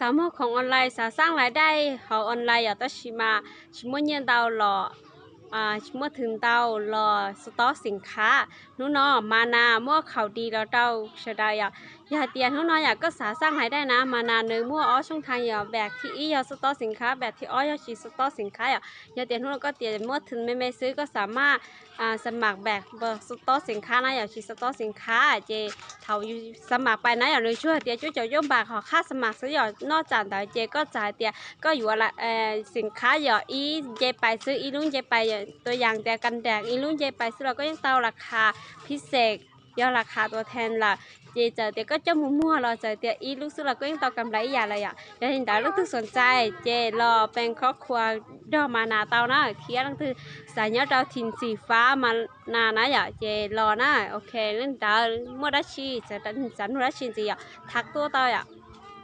สามารถของออนไลน์สร้างรายได้เขาออนไลน์อยากต้องชิมเงินดาวหล่อชิมถึงดาวหล่อสต็อกสินค้านู้นเนาะมานามั่วเขาดีแล้วเต้าเฉดายอย่าเตียนนู้นเนาะอยากก็สร้างรายได้นะมานาเนื้อมั่วอ้อช่องทางอย่าแบกที่อย่าสต็อกสินค้าแบบที่อ้อยาชีสต็อกสินค้าอย่าเตียนนู้นก็เตียนมั่วถึงไม่ซื้อก็สามารถสมัครแบบสต็อกสินค้านะอยากชีสต็อกสินค้าเจเขาสมัครไปนะอย่างเลยช่วยเตียช่วยจะย่อมบากขอค่าสมัครซื้ออย่านอกจากแต่เจก็จ่ายเตียก็อยู่อะไรสินค้าอย่าเจไปซื้อลุงเจไปตัวอย่างแต่กันแดดลุงเจไปซื้อเราก็ยังเตาราคาพิเศษย่อราคาตัวแทนล่ะเจเจอเตียก็จะมั่วเราเจอเตียลูกซื้อเราก็ยังเตากำไรอย่าอะไรแล้วเห็นแต่ลูกที่สนใจเจรอเป็นครอบครัวดอมานาเตานะเคียนั่นคือสายเนื้อเราถิ่นสีฟ้ามานานะอย่าเจรอนะโอเคเล่นดาวมั่วดัชชีจะดันจันมั่วดัชชีจีทักตัวเตา